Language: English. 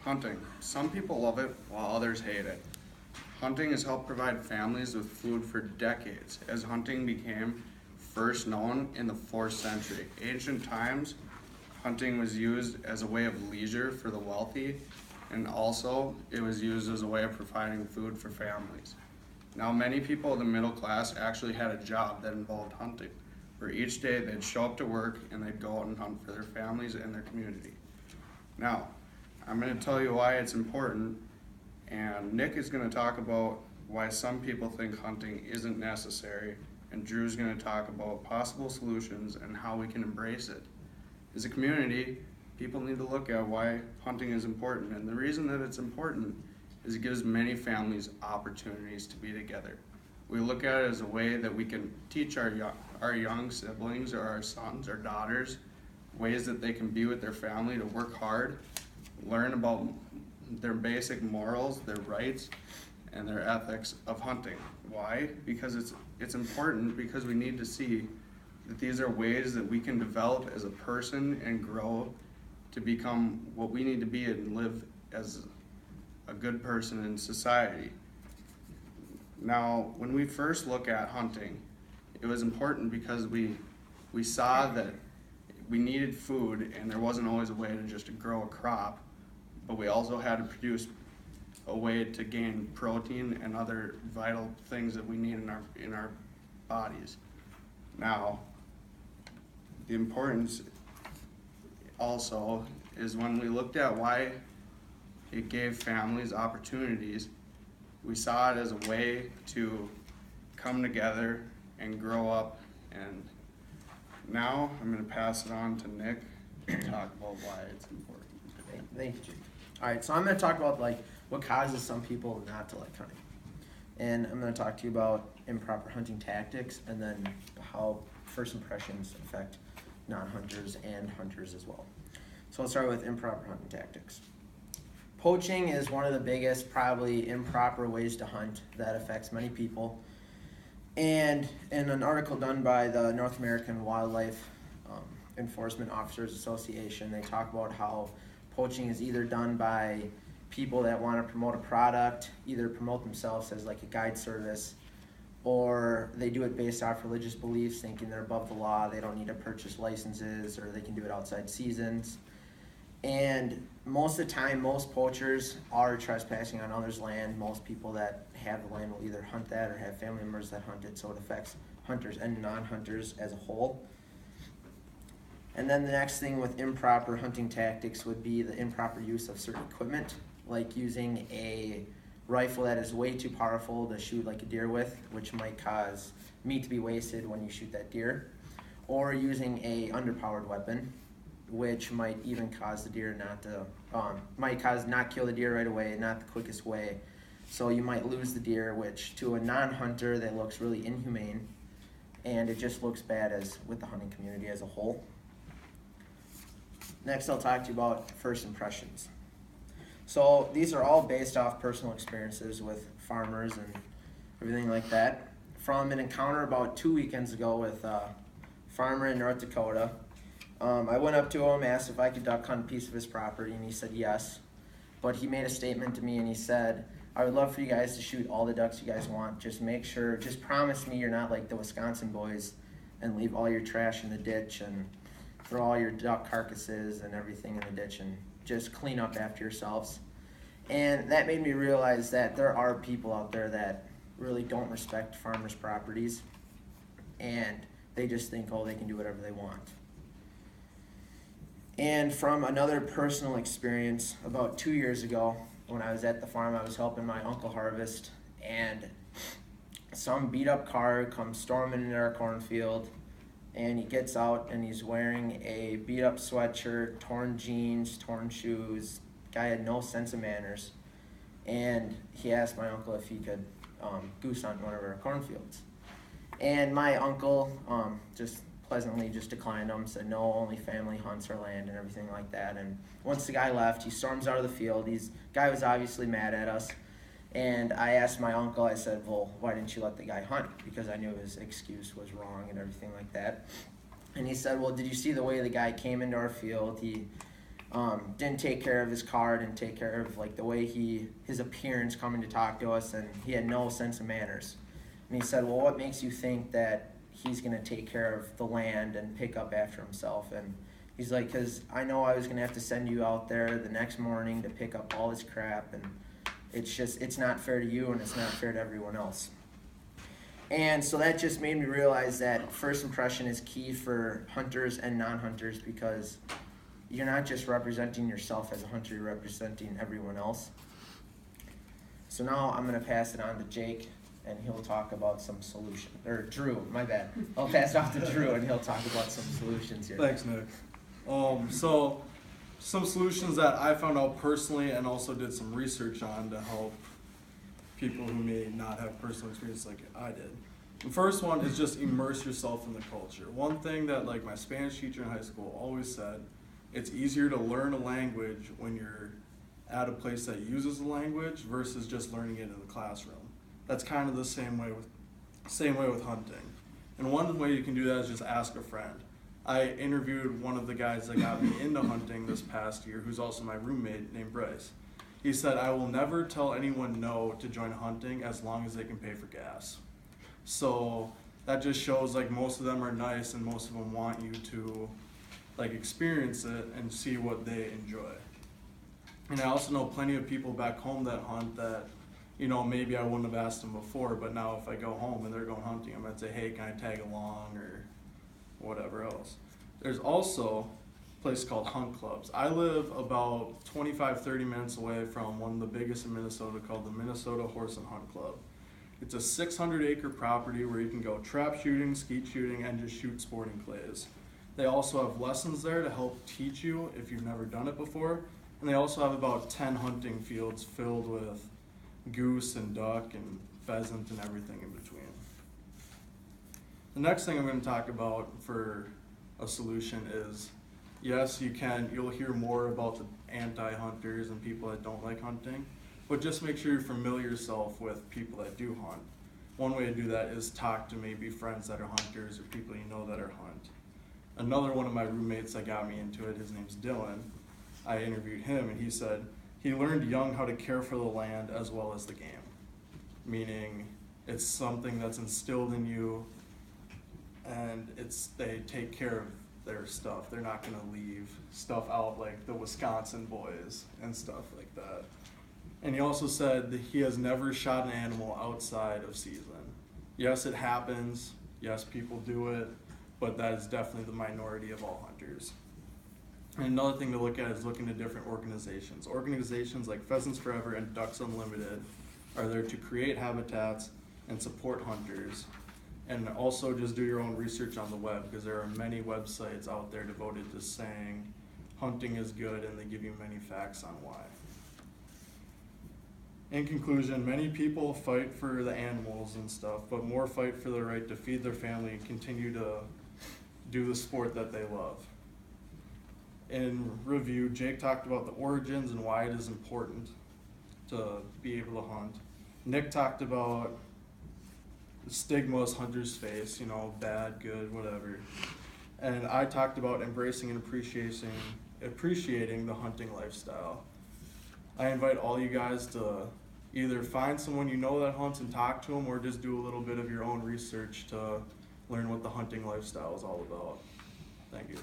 Hunting. Some people love it while others hate it. Hunting has helped provide families with food for decades, as hunting became first known in the 4th century. Ancient times, hunting was used as a way of leisure for the wealthy, and also it was used as a way of providing food for families. Now, many people in the middle class actually had a job that involved hunting, where each day they'd show up to work and they'd go out and hunt for their families and their community. Now, I'm going to tell you why it's important, and Nick is going to talk about why some people think hunting isn't necessary, and Drew's going to talk about possible solutions and how we can embrace it. As a community, people need to look at why hunting is important, and the reason that it's important is it gives many families opportunities to be together. We look at it as a way that we can teach our young siblings or our sons or daughters ways that they can be with their family, to work hard, learn about their basic morals, their rights, and their ethics of hunting. Why? Because it's important, because we need to see that these are ways that we can develop as a person and grow to become what we need to be and live as a good person in society. Now, when we first look at hunting, it was important because we saw that we needed food, and there wasn't always a way to just grow a crop, but we also had to produce a way to gain protein and other vital things that we need in our bodies. Now, the importance also is when we looked at why it gave families opportunities, we saw it as a way to come together and grow up. And now I'm going to pass it on to Nick to talk about why it's important. Thank you, Jake. All right, so I'm going to talk about what causes some people not to like hunting. And I'm going to talk to you about improper hunting tactics, and then how first impressions affect non-hunters and hunters as well. So let's start with improper hunting tactics. Poaching is one of the biggest, probably improper ways to hunt that affects many people. And in an article done by the North American Wildlife Enforcement Officers Association, they talk about how poaching is either done by people that want to promote a product, either promote themselves as like a guide service, or they do it based off religious beliefs, thinking they're above the law, they don't need to purchase licenses, or they can do it outside seasons. And most of the time, most poachers are trespassing on others' land. Most people that have the land will either hunt that or have family members that hunt it, so it affects hunters and non-hunters as a whole. And then the next thing with improper hunting tactics would be the improper use of certain equipment, like using a rifle that is way too powerful to shoot like a deer with, which might cause meat to be wasted when you shoot that deer, or using a underpowered weapon, which might even cause the deer not kill the deer right away, not the quickest way. So you might lose the deer, which to a non-hunter that looks really inhumane, and it just looks bad as with the hunting community as a whole. Next, I'll talk to you about first impressions. So these are all based off personal experiences with farmers and everything like that. From an encounter about 2 weekends ago with a farmer in North Dakota, I went up to him, asked if I could duck hunt a piece of his property, and he said yes. But he made a statement to me, and he said, I would love for you guys to shoot all the ducks you guys want. Just promise me you're not like the Wisconsin boys and leave all your trash in the ditch and throw all your duck carcasses and everything in the ditch, and just clean up after yourselves. And that made me realize that there are people out there that really don't respect farmers' properties, and they just think, oh, they can do whatever they want. And from another personal experience, about 2 years ago, when I was at the farm, I was helping my uncle harvest, and some beat-up car comes storming into our cornfield, and he gets out, and he's wearing a beat-up sweatshirt, torn jeans, torn shoes. Guy had no sense of manners, and he asked my uncle if he could goose hunt one of our cornfields. And my uncle just pleasantly just declined him, said no, only family hunts our land and everything like that. And once the guy left, he storms out of the field. Guy was obviously mad at us. And I asked my uncle, I said, well, why didn't you let the guy hunt? Because I knew his excuse was wrong and everything like that. And he said, well, did you see the way the guy came into our field? He didn't take care of his car, didn't take care of like the way his appearance coming to talk to us, and he had no sense of manners. And he said, well, what makes you think that he's going to take care of the land and pick up after himself? And he's like, because I know I was going to have to send you out there the next morning to pick up all this crap, and it's not fair to you, and it's not fair to everyone else. And so that just made me realize that first impression is key for hunters and non-hunters, because you're not just representing yourself as a hunter, you're representing everyone else. So now I'm going to pass it on to Jake, and he'll talk about some solutions. Or Drew, my bad. I'll pass it off to Drew, and he'll talk about some solutions here. Thanks, Nick. So some solutions that I found out personally and also did some research on to help people who may not have personal experience like I did. The first one is just immerse yourself in the culture. One thing that like my Spanish teacher in high school always said, it's easier to learn a language when you're at a place that uses the language versus just learning it in the classroom. That's kind of the same way with hunting. And one way you can do that is just ask a friend. I interviewed one of the guys that got me into hunting this past year, who's also my roommate, named Bryce. He said, I will never tell anyone no to join hunting as long as they can pay for gas. So that just shows like most of them are nice and most of them want you to like experience it and see what they enjoy. And I also know plenty of people back home that hunt that, you know, maybe I wouldn't have asked them before, but now if I go home and they're going hunting, I might say, hey, can I tag along or whatever else. There's also a place called Hunt Clubs. I live about 25-30 minutes away from one of the biggest in Minnesota called the Minnesota Horse and Hunt Club. It's a 600-acre property where you can go trap shooting, skeet shooting, and just shoot sporting clays. They also have lessons there to help teach you if you've never done it before. And they also have about 10 hunting fields filled with goose and duck and pheasant and everything in between. The next thing I'm going to talk about for a solution is, yes, you'll hear more about the anti-hunters and people that don't like hunting, but just make sure you familiar yourself with people that do hunt. One way to do that is talk to maybe friends that are hunters or people you know that are hunt. Another one of my roommates that got me into it, his name's Dylan. I interviewed him and he said he learned young how to care for the land as well as the game. Meaning it's something that's instilled in you and they take care of their stuff. They're not gonna leave stuff out like the Wisconsin boys and stuff like that. And he also said that he has never shot an animal outside of season. Yes, it happens. Yes, people do it, but that is definitely the minority of all hunters. And another thing to look at is looking at different organizations. Organizations like Pheasants Forever and Ducks Unlimited are there to create habitats and support hunters. And also just do your own research on the web, because there are many websites out there devoted to saying hunting is good, and they give you many facts on why. In conclusion, many people fight for the animals and stuff, but more fight for the right to feed their family and continue to do the sport that they love. In review, Jake talked about the origins and why it is important to be able to hunt. Nick talked about the stigmas hunters face, you know, bad, good, whatever. And I talked about embracing and appreciating the hunting lifestyle. I invite all you guys to either find someone you know that hunts and talk to them, or just do a little bit of your own research to learn what the hunting lifestyle is all about. Thank you.